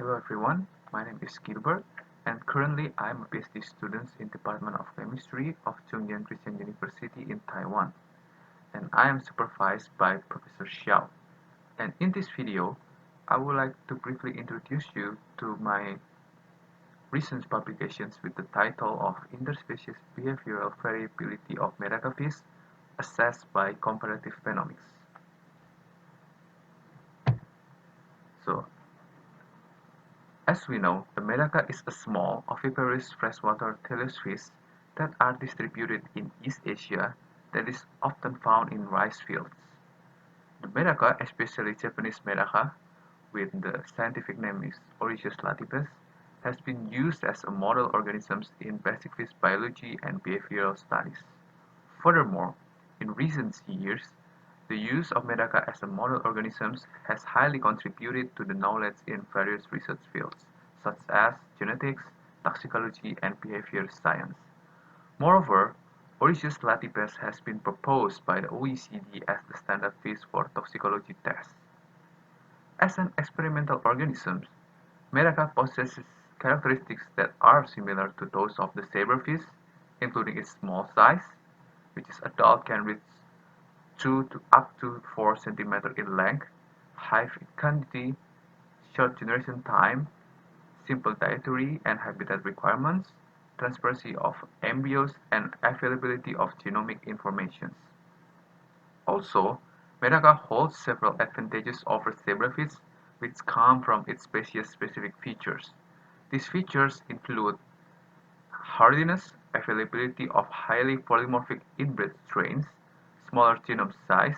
Hello everyone, my name is Gilbert and currently I am a PhD student in Department of Chemistry of Chung-Der Christian University in Taiwan, and I am supervised by Professor Xiao. And in this video, I would like to briefly introduce you to my recent publications with the title of Interspecies Behavioral Variability of Medaka fish Assessed by Comparative Phenomics. So, as we know, the Medaka is a small, oviparous freshwater teleost that are distributed in East Asia that is often found in rice fields. The Medaka, especially Japanese Medaka, with the scientific name is Orichus latipes, has been used as a model organism in basic fish biology and behavioral studies. Furthermore, in recent years, the use of Medaka as a model organism has highly contributed to the knowledge in various research fields, such as genetics, toxicology, and behavior science. Moreover, Orichus latipes has been proposed by the OECD as the standard fish for toxicology tests. As an experimental organism, Medaka possesses characteristics that are similar to those of the zebrafish, including its small size, which is adult can reach 2 to up to 4 cm in length, high fecundity, short generation time, simple dietary and habitat requirements, transparency of embryos, and availability of genomic information. Also, Medaka holds several advantages over zebrafish which come from its species-specific features. These features include hardiness, availability of highly polymorphic inbred strains, smaller genome size,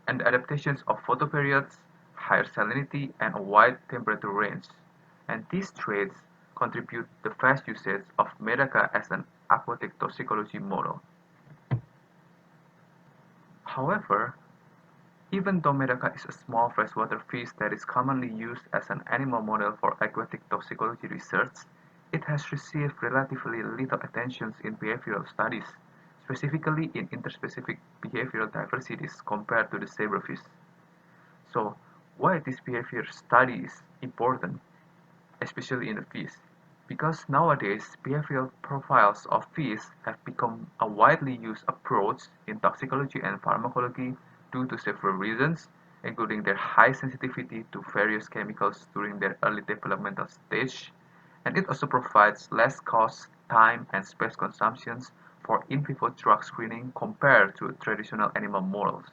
and adaptations of photoperiods, higher salinity, and a wide temperature range. And these traits contribute to the vast usage of Medaka as an aquatic toxicology model. However, even though Medaka is a small freshwater fish that is commonly used as an animal model for aquatic toxicology research, it has received relatively little attention in behavioral studies, specifically in interspecific behavioral diversities compared to the zebrafish. So, why this behavior study is important, especially in the fish? Because nowadays, behavioral profiles of fish have become a widely used approach in toxicology and pharmacology due to several reasons, including their high sensitivity to various chemicals during their early developmental stage, and it also provides less cost, time, and space consumptions for in vivo drug screening compared to traditional animal models.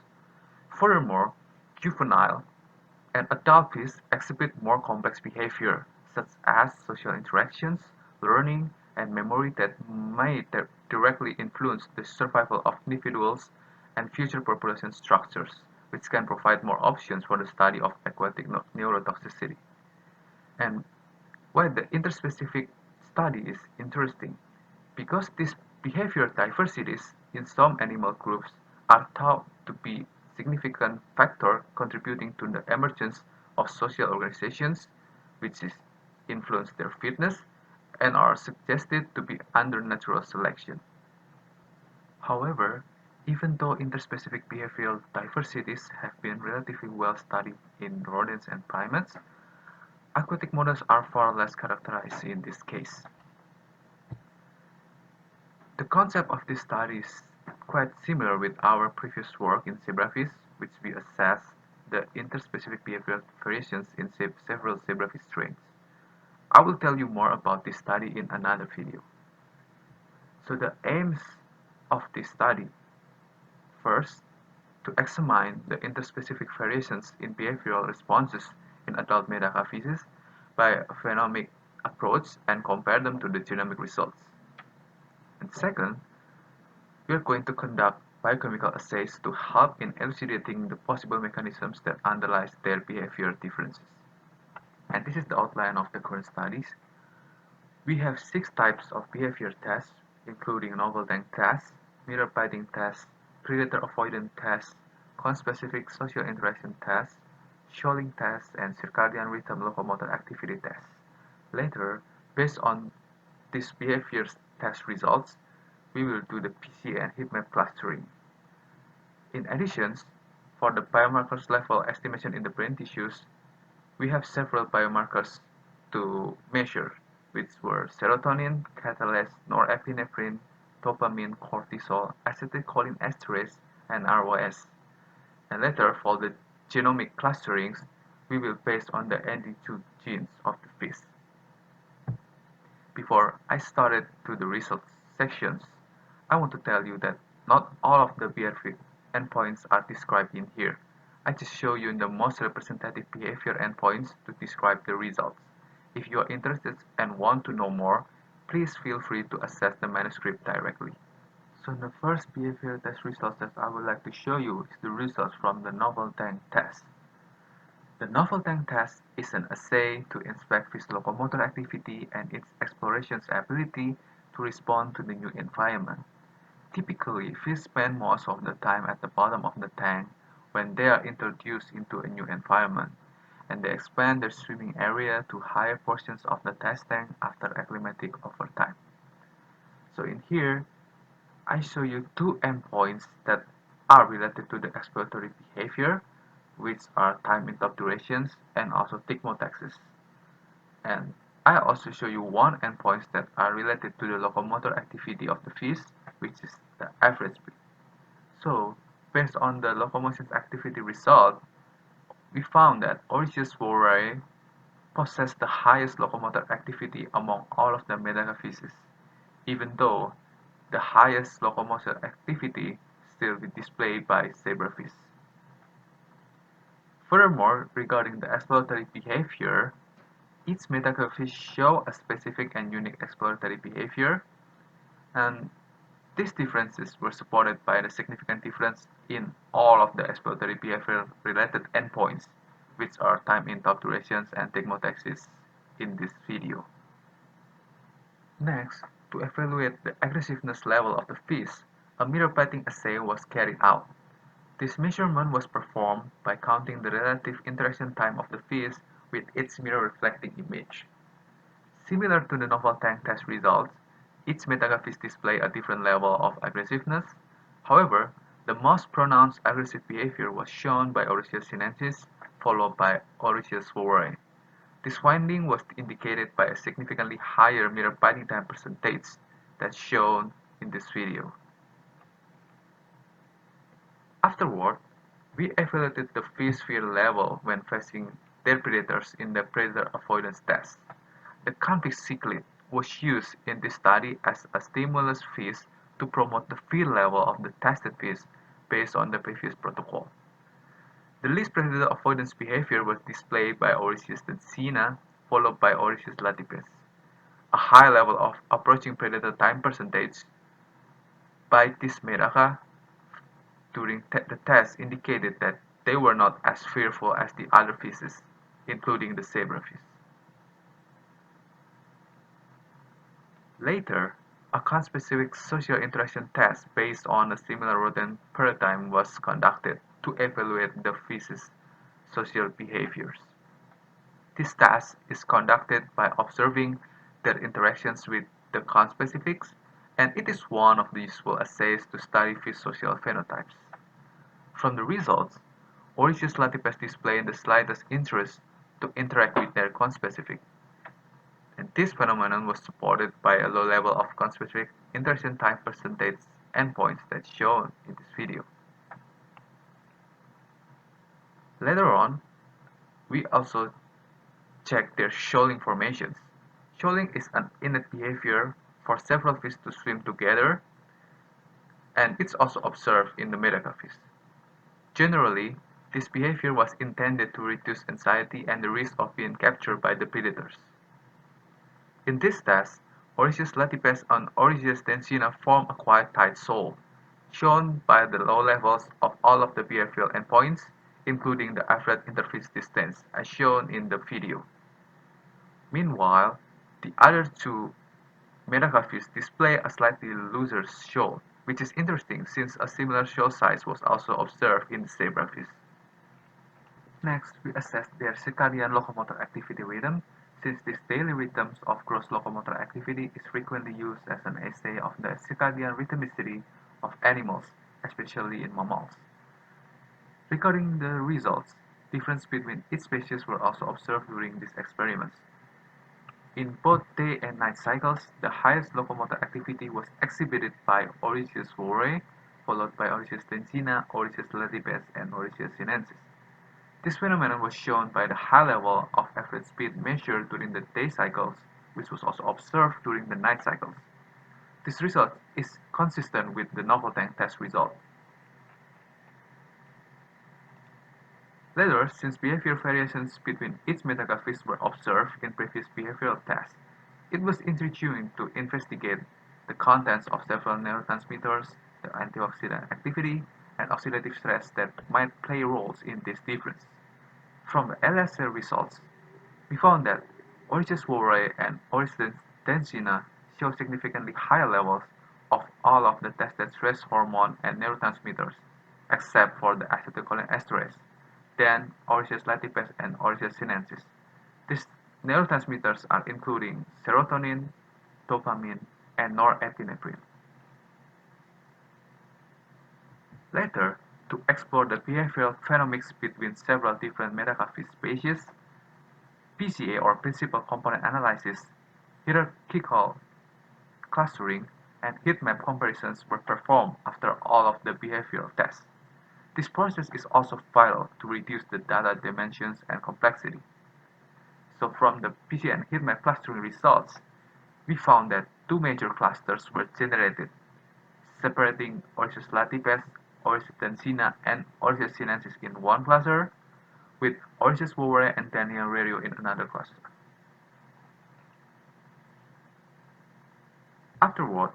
Furthermore, juvenile and adult fish exhibit more complex behavior, such as social interactions, learning, and memory that may directly influence the survival of individuals and future population structures, which can provide more options for the study of aquatic neurotoxicity. And why the interspecific study is interesting? Because these behavior diversities in some animal groups are thought to be significant factor contributing to the emergence of social organizations, which is influence their fitness and are suggested to be under natural selection. However, even though interspecific behavioral diversities have been relatively well studied in rodents and primates, aquatic models are far less characterized in this case. The concept of this study is quite similar with our previous work in zebrafish, which we assessed the interspecific behavioral variations in several zebrafish strains. I will tell you more about this study in another video. So the aims of this study: first, to examine the interspecific variations in behavioral responses in adult Medaka fishes by a phenomic approach and compare them to the genomic results. And second, we are going to conduct biochemical assays to help in elucidating the possible mechanisms that underlie their behavior differences. And this is the outline of the current studies. We have 6 types of behavior tests, including novel tank tests, mirror biting tests, predator avoidance tests, conspecific social interaction tests, shoaling tests, and circadian rhythm locomotor activity tests. Later, based on these behavior test results, we will do the PCA and heat map clustering. In addition, for the biomarkers level estimation in the brain tissues, we have several biomarkers to measure, which were serotonin, catalase, norepinephrine, dopamine, cortisol, acetylcholinesterase, and ROS. And later, for the genomic clusterings, we will base on the ND2 genes of the fish. Before I started to the results sections, I want to tell you that not all of the behavior endpoints are described in here. I just show you the most representative behavior endpoints to describe the results. If you are interested and want to know more, please feel free to access the manuscript directly. So the first behavior test results that I would like to show you is the results from the novel tank test. The novel tank test is an assay to inspect fish locomotor activity and its exploration's ability to respond to the new environment. Typically, fish spend most of the time at the bottom of the tank when they are introduced into a new environment, and they expand their swimming area to higher portions of the test tank after acclimating over time. So in here, I show you two endpoints that are related to the exploratory behavior, which are time interval durations and also thigmotaxis. And I also show you one endpoints that are related to the locomotor activity of the fish, which is the average speed. So, based on the locomotion activity result, we found that Orichis vorae possess the highest locomotor activity among all of the Medaka fishes, even though the highest locomotor activity still be displayed by zebrafish. Furthermore, regarding the exploratory behavior, each Medaka fish show a specific and unique exploratory behavior, and these differences were supported by the significant difference in all of the exploratory behavior related endpoints, which are time interval durations and thigmotaxis in this video. Next, to evaluate the aggressiveness level of the fish, a mirror biting assay was carried out. This measurement was performed by counting the relative interaction time of the fish with its mirror reflecting image. Similar to the novel tank test results, each Medaka fish display a different level of aggressiveness. However, the most pronounced aggressive behavior was shown by Orichis sinensis, followed by Orichis vorae. This finding was indicated by a significantly higher mirror biting time percentage that's shown in this video. Afterward, we evaluated the fish fear level when facing their predators in the predator avoidance test. The conflict cichlid was used in this study as a stimulus fish to promote the fear level of the tested fish based on the previous protocol. The least predator avoidance behavior was displayed by Orichis densina, followed by Orichis latipes. A high level of approaching predator time percentage by this Medaka during the test indicated that they were not as fearful as the other fishes, including the zebrafish. Later, a conspecific social interaction test based on a similar rodent paradigm was conducted to evaluate the fish's social behaviors. This task is conducted by observing their interactions with the conspecifics, and it is one of the useful assays to study fish social phenotypes. From the results, Orichis latipes display the slightest interest to interact with their conspecific, and this phenomenon was supported by a low level of conspecific interaction time percentage endpoints that's shown in this video. Later on, we also checked their shoaling formations. Shoaling is an innate behavior for several fish to swim together, and it's also observed in the Medaka fish. Generally, this behavior was intended to reduce anxiety and the risk of being captured by the predators. In this test, Orichis latipes and Orichis densina form a quite tight shoal, shown by the low levels of all of the behavioral endpoints, including the average interface distance, as shown in the video. Meanwhile, the other two Medaka fish display a slightly looser shoal, which is interesting since a similar shoal size was also observed in the zebrafish. Next, we assess their circadian locomotor activity rhythm, since these daily rhythms of gross locomotor activity is frequently used as an assay of the circadian rhythmicity of animals, especially in mammals. Regarding the results, differences between each species were also observed during these experiments. In both day and night cycles, the highest locomotor activity was exhibited by Oriceus Vorae, followed by Oriceus tensina, Oriceus latipes, and Oriceus sinensis. This phenomenon was shown by the high level of average speed measured during the day cycles, which was also observed during the night cycles. This result is consistent with the novel tank test result. Later, since behavior variations between each Medaka fish were observed in previous behavioral tests, it was intriguing to investigate the contents of several neurotransmitters, the antioxidant activity, and oxidative stress that might play roles in this difference. From the LSA results, we found that Oriceus vorae and Oriceus tensina show significantly higher levels of all of the tested stress hormone and neurotransmitters, except for the acetylcholinesterase, than Oriceus latipes and Oriceus sinensis. These neurotransmitters are including serotonin, dopamine, and norepinephrine. Later, to explore the behavioral phenomics between several different Medaka fish species, PCA or principal component analysis, hierarchical clustering, and heat map comparisons were performed after all of the behavioral tests. This process is also vital to reduce the data dimensions and complexity. So from the PCA and heat map clustering results, we found that two major clusters were generated, separating Oriceus latipes, Oriceus tensina, and Oriceus sinensis in one cluster, with Oriceus vorae and Daniel Rerio in another cluster. Afterward,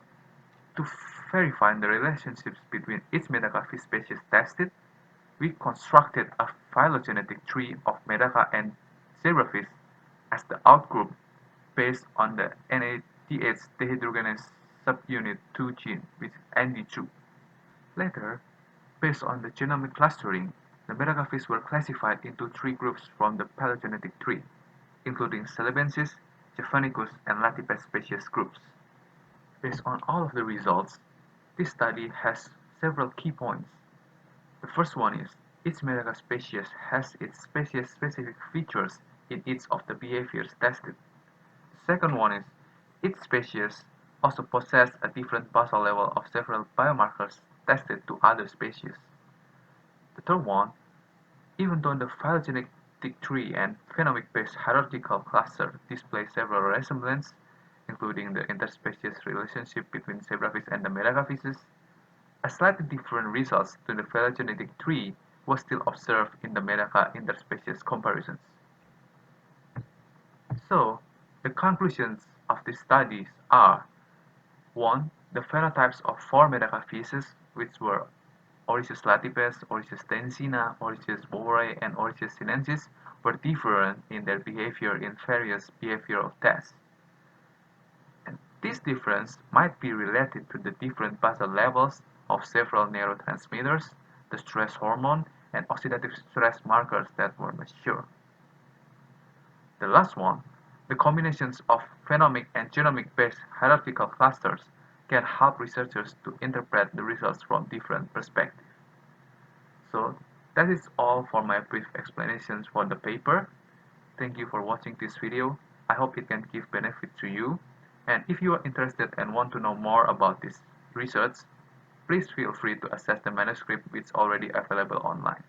to verify the relationships between each Medaka fish species tested, we constructed a phylogenetic tree of Medaka and zebrafish as the outgroup based on the NADH dehydrogenase subunit 2 gene, which is ND2. Later, based on the genomic clustering, the Medaka fish were classified into three groups from the phylogenetic tree, including Celebensis, Javanicus, and Latipes species groups. Based on all of the results, this study has several key points. The first one is, each Medaka species has its species-specific features in each of the behaviors tested. The second one is, each species also possesses a different basal level of several biomarkers tested to other species. The third one, even though the phylogenetic tree and phenomic-based hierarchical cluster display several resemblances, including the interspecies relationship between zebrafish and the Medaka fishes, a slightly different results to the phylogenetic tree was still observed in the Medaka interspecies comparisons. So, the conclusions of these studies are: 1. The phenotypes of four Medaka fishes, which were Oriceus latipes, Oriceus tensina, Oriceus vorae, and Oriceus sinensis, were different in their behavior in various behavioral tests. And this difference might be related to the different basal levels of several neurotransmitters, the stress hormone, and oxidative stress markers that were measured. The last one, the combinations of phenomic and genomic-based hierarchical clusters can help researchers to interpret the results from different perspectives. So that is all for my brief explanations for the paper. Thank you for watching this video. I hope it can give benefit to you. And if you are interested and want to know more about this research, please feel free to access the manuscript which is already available online.